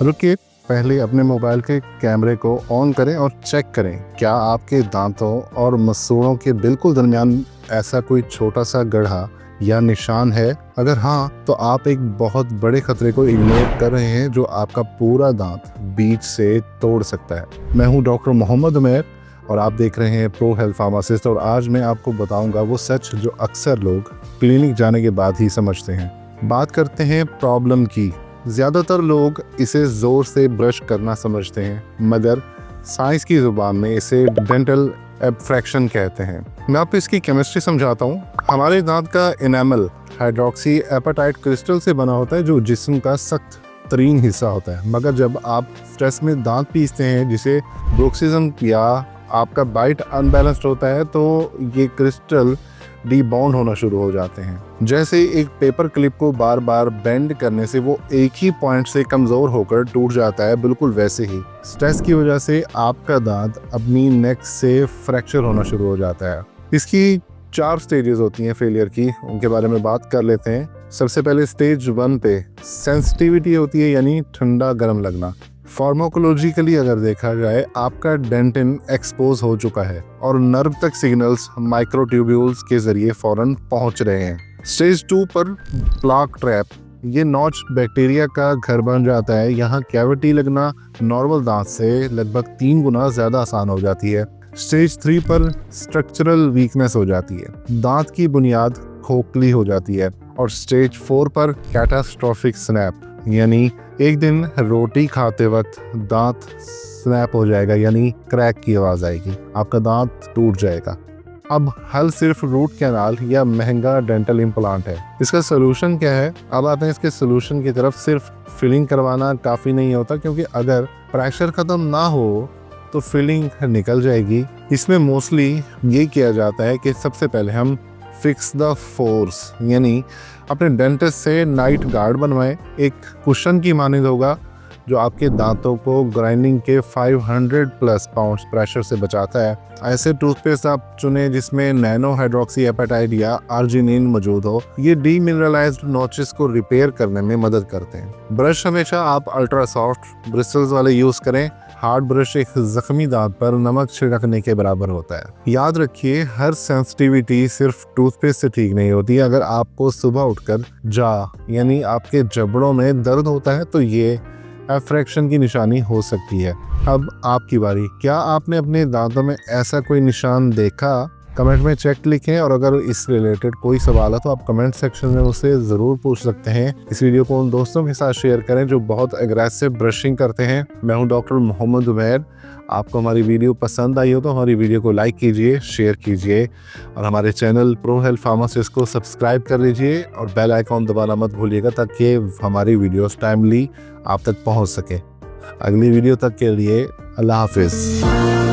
रुकिए, पहले अपने मोबाइल के कैमरे को ऑन करें और चेक करें क्या आपके दांतों और मसूड़ों के बिल्कुल दरमियान ऐसा कोई छोटा सा गड्ढा या निशान है। अगर हाँ, तो आप एक बहुत बड़े खतरे को इग्नोर कर रहे हैं जो आपका पूरा दांत बीच से तोड़ सकता है। मैं हूं डॉक्टर मोहम्मद उमैर और आप देख रहे हैं प्रो हेल्थ फार्मासिस्ट, और आज मैं आपको बताऊंगा वो सच जो अक्सर लोग क्लिनिक जाने के बाद ही समझते हैं। बात करते हैं प्रॉब्लम की। ज़्यादातर लोग इसे ज़ोर से ब्रश करना समझते हैं, मगर साइंस की ज़ुबान में इसे डेंटल एब्फ्रैक्शन कहते हैं। मैं आपको इसकी केमिस्ट्री समझाता हूँ। हमारे दांत का इनेमल हाइड्रोक्सी एपेटाइट क्रिस्टल से बना होता है जो जिस्म का सख्त तरीन हिस्सा होता है, मगर जब आप स्ट्रेस में दांत पीसते हैं जिसे ब्रुक्सिज्म या आपका बाइट अनबैलेंस्ड होता है, तो ये क्रिस्टल डीबॉन्ड होना शुरू हो जाते हैं। जैसे एक पेपर क्लिप को बार बार बेंड करने से वो एक ही पॉइंट से कमज़ोर होकर टूट जाता है, बिल्कुल वैसे ही स्ट्रेस की वजह से आपका दांत अपनी नेक से फ्रैक्चर होना शुरू हो जाता है। इसकी 4 स्टेजेस होती हैं फेलियर की, उनके बारे में बात कर लेते हैं। सबसे पहले स्टेज 1 पे सेंसिटिविटी होती है, यानी ठंडा गर्म लगना। फार्माकोलॉजिकली अगर देखा जाए, आपका डेंटिन एक्सपोज हो चुका है और नर्व तक सिग्नल्स माइक्रोट्यूब्यूल्स के जरिए फौरन पहुंच रहे हैं। स्टेज 2 पर प्लाक ट्रैप, ये नॉच बैक्टीरिया का घर बन जाता है। यहाँ कैविटी लगना नॉर्मल दांत से लगभग 3 गुना ज्यादा आसान हो जाती है। स्टेज 3 पर स्ट्रक्चरल वीकनेस हो जाती है, दांत की बुनियाद खोखली हो जाती है। और स्टेज 4 पर कैटास्ट्रोफिक स्नैप, यानी एक दिन रोटी खाते वक्त दांत स्नैप हो जाएगा, यानी क्रैक की आवाज आएगी, आपका दांत टूट जाएगा। अब हल सिर्फ रूट कैनाल या महंगा डेंटल इम्प्लांट है। इसका सोल्यूशन क्या है? अब आते हैं इसके सोल्यूशन की तरफ। सिर्फ फिलिंग करवाना काफी नहीं होता, क्योंकि अगर प्रेशर खत्म ना हो तो फिलिंग निकल जाएगी। इसमें मोस्टली ये किया जाता है कि सबसे पहले हम फिक्स द फोर्स, यानी अपने डेंटिस्ट से नाइट गार्ड बनवाएं। एक कुशन की मानद होगा जो आपके दांतों को ग्राइंडिंग के 500 प्लस पाउंड्स प्रेशर से बचाता है। ऐसे टूथपेस्ट आप चुनें जिसमें नैनो हाइड्रोक्सी एपेटाइट या आर्जिनिन मौजूद हो। ये डीमिनरलाइज्ड नॉचेस को रिपेयर करने में मदद करते हैं। ब्रश हमेशा आप अल्ट्रा सॉफ्ट ब्रिस्टल्स वाले यूज करें। हार्ड ब्रश एक जख्मी दांत पर नमक छिड़कने के बराबर होता है। याद रखिए, हर सेंसिटिविटी सिर्फ टूथपेस्ट से ठीक नहीं होती। अगर आपको सुबह उठकर यानी आपके जबड़ों में दर्द होता है तो ये एब्फ्रैक्शन की निशानी हो सकती है। अब आपकी बारी। क्या आपने अपने दांतों में ऐसा कोई निशान देखा? कमेंट में चेक लिखें, और अगर इस रिलेटेड कोई सवाल है तो आप कमेंट सेक्शन में उससे ज़रूर पूछ सकते हैं। इस वीडियो को उन दोस्तों के साथ शेयर करें जो बहुत एग्रेसिव ब्रशिंग करते हैं। मैं हूं डॉक्टर मोहम्मद उमैर। आपको हमारी वीडियो पसंद आई हो तो हमारी वीडियो को लाइक कीजिए, शेयर कीजिए, और हमारे चैनल प्रो हेल्थ फार्मासिस्ट को सब्सक्राइब कर लीजिए और बेल आइकॉन दबाना मत भूलिएगा, ताकि हमारी वीडियोस टाइमली आप तक पहुंच सके। अगली वीडियो तक के लिए अल्लाह हाफिज़।